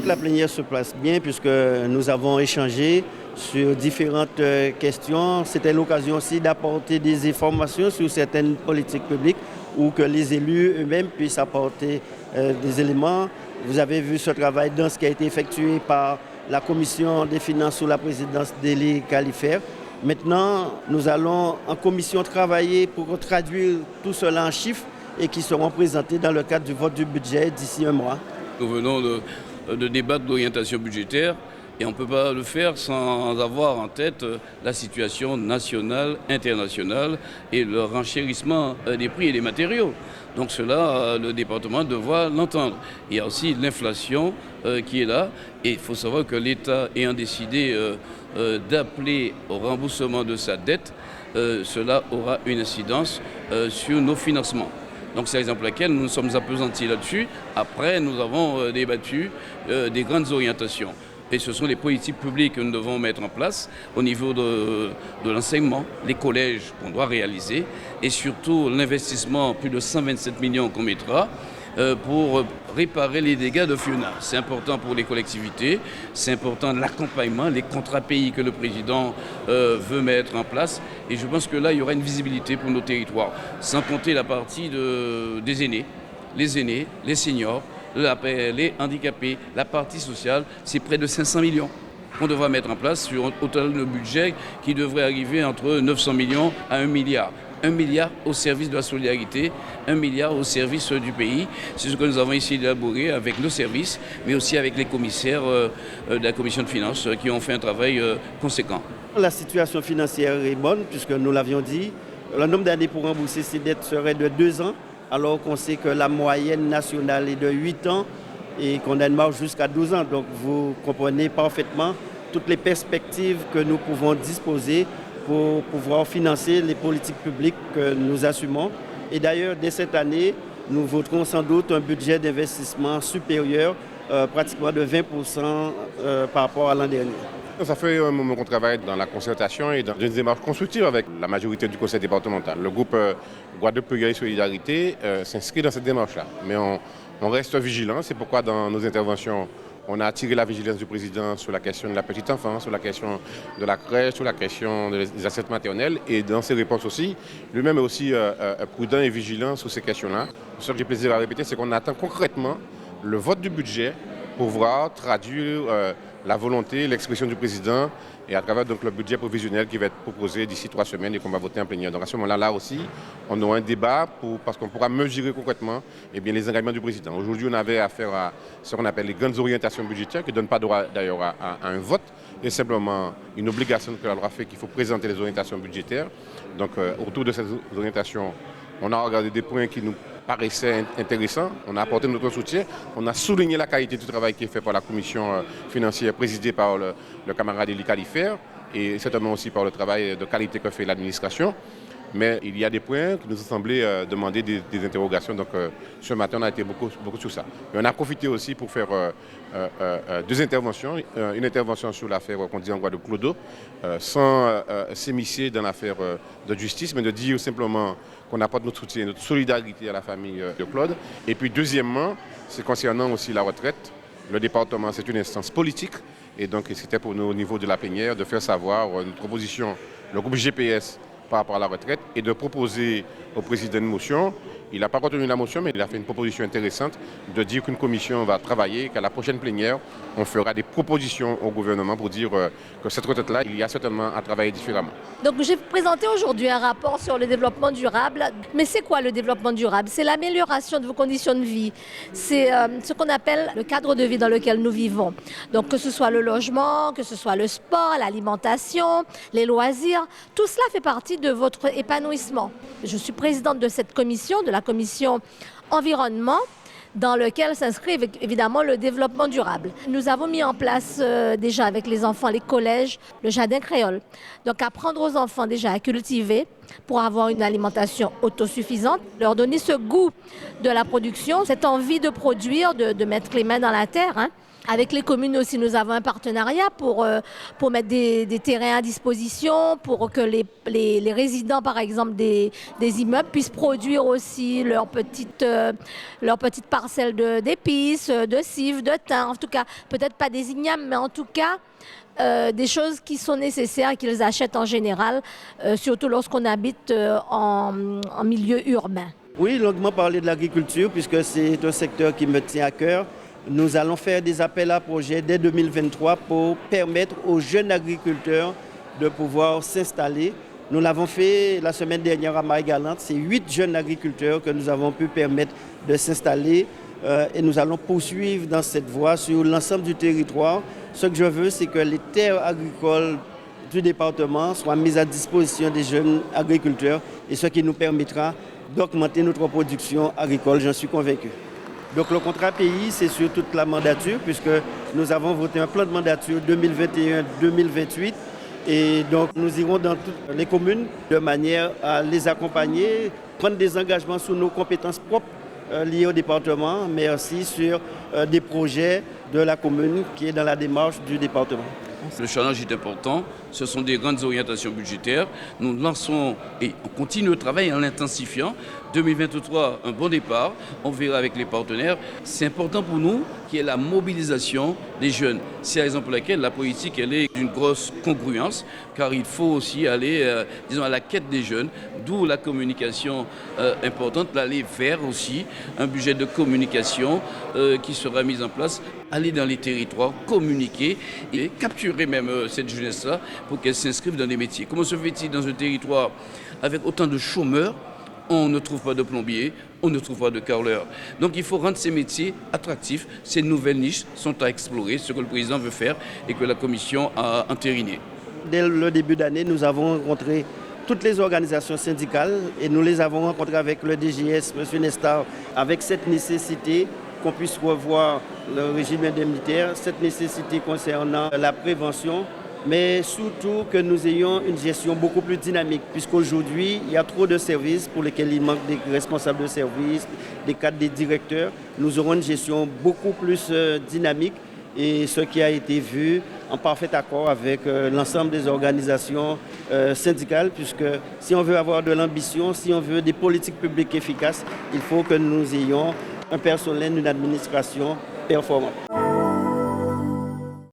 la plénière se passe bien puisque nous avons échangé sur différentes questions. C'était l'occasion aussi d'apporter des informations sur certaines politiques publiques ou que les élus eux-mêmes puissent apporter des éléments. Vous avez vu ce travail dense qui a été effectué par la commission des finances sous la présidence d'Élie Califère. Maintenant, nous allons en commission travailler pour traduire tout cela en chiffres et qui seront présentés dans le cadre du vote du budget d'ici un mois. Nous venons de débattre d'orientation budgétaire et on ne peut pas le faire sans avoir en tête la situation nationale, internationale et le renchérissement des prix et des matériaux. Donc cela, le département devra l'entendre. Il y a aussi l'inflation qui est là et il faut savoir que l'État ayant décidé d'appeler au remboursement de sa dette, cela aura une incidence sur nos financements. Donc c'est la raison pour laquelle nous nous sommes appesantis là-dessus. Après, nous avons débattu des grandes orientations. Et ce sont les politiques publiques que nous devons mettre en place au niveau de l'enseignement, les collèges qu'on doit réaliser et surtout l'investissement, plus de 127 millions qu'on mettra pour réparer les dégâts de Fiona. C'est important pour les collectivités, c'est important l'accompagnement, les contrats pays que le président veut mettre en place. Et je pense que là, il y aura une visibilité pour nos territoires, sans compter la partie des aînés, les seniors, les handicapés, la partie sociale, c'est près de 500 millions qu'on devra mettre en place sur un total de budget qui devrait arriver entre 900 millions à 1 milliard. 1 milliard au service de la solidarité, 1 milliard au service du pays. C'est ce que nous avons essayé d'élaborer avec nos services, mais aussi avec les commissaires de la commission de finances qui ont fait un travail conséquent. La situation financière est bonne puisque nous l'avions dit. Le nombre d'années pour rembourser ces dettes serait de 2 ans, alors qu'on sait que la moyenne nationale est de 8 ans et qu'on a une marge jusqu'à 12 ans. Donc vous comprenez parfaitement toutes les perspectives que nous pouvons disposer pour pouvoir financer les politiques publiques que nous assumons. Et d'ailleurs, dès cette année, nous voterons sans doute un budget d'investissement supérieur, pratiquement de 20% par rapport à l'an dernier. Ça fait un moment qu'on travaille dans la concertation et dans une démarche constructive avec la majorité du conseil départemental. Le groupe Guadeloupe Peuguerre et Solidarité s'inscrit dans cette démarche-là. Mais on reste vigilant, c'est pourquoi dans nos interventions, on a attiré la vigilance du président sur la question de la petite enfance, sur la question de la crèche, sur la question des assiettes maternelles. Et dans ses réponses aussi, lui-même est aussi prudent et vigilant sur ces questions-là. Ce que j'ai plaisir à répéter, c'est qu'on attend concrètement le vote du budget pour voir traduire la volonté, l'expression du président et à travers donc, le budget provisionnel qui va être proposé d'ici 3 semaines et qu'on va voter en plénière. Donc à ce moment-là, là aussi, on aura un débat parce qu'on pourra mesurer concrètement les engagements du président. Aujourd'hui, on avait affaire à ce qu'on appelle les grandes orientations budgétaires qui ne donnent pas droit d'ailleurs à un vote, et simplement une obligation que la loi fait qu'il faut présenter les orientations budgétaires. Donc autour de ces orientations, on a regardé des points qui nous paraissaient intéressants, on a apporté notre soutien, on a souligné la qualité du travail qui est fait par la commission financière présidée par le camarade Élie Califère et certainement aussi par le travail de qualité que fait l'administration. Mais il y a des points qui nous ont semblé demander des interrogations. Donc ce matin, on a été beaucoup sur ça. Mais on a profité aussi pour faire 2 interventions. Une intervention sur l'affaire qu'on dit en Guadeloupe Clodo, sans s'émisser dans l'affaire de justice, mais de dire simplement qu'on apporte notre soutien, notre solidarité à la famille de Claude. Et puis deuxièmement, c'est concernant aussi la retraite. Le département, c'est une instance politique. Et donc c'était pour nous au niveau de la plénière de faire savoir notre proposition, le groupe GPS, par rapport à la retraite et de proposer au président une motion. Il n'a pas retenu la motion, mais il a fait une proposition intéressante de dire qu'une commission va travailler, qu'à la prochaine plénière, on fera des propositions au gouvernement pour dire que cette retraite-là, il y a certainement à travailler différemment. Donc j'ai présenté aujourd'hui un rapport sur le développement durable. Mais c'est quoi le développement durable? C'est l'amélioration de vos conditions de vie. C'est ce qu'on appelle le cadre de vie dans lequel nous vivons. Donc que ce soit le logement, que ce soit le sport, l'alimentation, les loisirs, tout cela fait partie de votre épanouissement. Je suis présidente de cette commission, de la commission environnement, dans lequel s'inscrit évidemment le développement durable. Nous avons mis en place déjà avec les enfants, les collèges, le jardin créole. Donc apprendre aux enfants déjà à cultiver pour avoir une alimentation autosuffisante, leur donner ce goût de la production, cette envie de produire, de mettre les mains dans la terre, Avec les communes aussi, nous avons un partenariat pour mettre des terrains à disposition, pour que les résidents, par exemple, des immeubles puissent produire aussi leur petite parcelle d'épices, de cives, de thym. En tout cas, peut-être pas des ignames, mais en tout cas, des choses qui sont nécessaires et qu'ils achètent en général, surtout lorsqu'on habite en milieu urbain. Oui, longuement parler de l'agriculture, puisque c'est un secteur qui me tient à cœur. Nous allons faire des appels à projets dès 2023 pour permettre aux jeunes agriculteurs de pouvoir s'installer. Nous l'avons fait la semaine dernière à Marie-Galante. C'est 8 jeunes agriculteurs que nous avons pu permettre de s'installer et nous allons poursuivre dans cette voie sur l'ensemble du territoire. Ce que je veux, c'est que les terres agricoles du département soient mises à disposition des jeunes agriculteurs et ce qui nous permettra d'augmenter notre production agricole, j'en suis convaincu. Donc le contrat pays, c'est sur toute la mandature, puisque nous avons voté un plan de mandature 2021-2028. Et donc nous irons dans toutes les communes de manière à les accompagner, prendre des engagements sur nos compétences propres liées au département, mais aussi sur des projets de la commune qui est dans la démarche du département. Le challenge est important, ce sont des grandes orientations budgétaires. Nous lançons et on continue le travail en l'intensifiant. 2023, un bon départ, on verra avec les partenaires. C'est important pour nous qu'il y ait la mobilisation des jeunes. C'est la raison pour laquelle la politique elle est d'une grosse congruence, car il faut aussi aller à la quête des jeunes, d'où la communication importante, l'aller vers aussi un budget de communication qui sera mis en place, aller dans les territoires, communiquer et capturer même cette jeunesse-là pour qu'elle s'inscrive dans les métiers. Comment se fait-il dans un territoire avec autant de chômeurs? On ne trouve pas de plombiers, on ne trouve pas de carreleurs. Donc il faut rendre ces métiers attractifs. Ces nouvelles niches sont à explorer, ce que le président veut faire et que la commission a entériné. Dès le début d'année, nous avons rencontré toutes les organisations syndicales et nous les avons rencontrées avec le DGS, M. Nestor, avec cette nécessité qu'on puisse revoir le régime indemnitaire, cette nécessité concernant la prévention, mais surtout que nous ayons une gestion beaucoup plus dynamique, puisqu'aujourd'hui, il y a trop de services pour lesquels il manque des responsables de services, des cadres, des directeurs. Nous aurons une gestion beaucoup plus dynamique et ce qui a été vu en parfait accord avec l'ensemble des organisations syndicales, puisque si on veut avoir de l'ambition, si on veut des politiques publiques efficaces, il faut que nous ayons un personnel, une administration performante.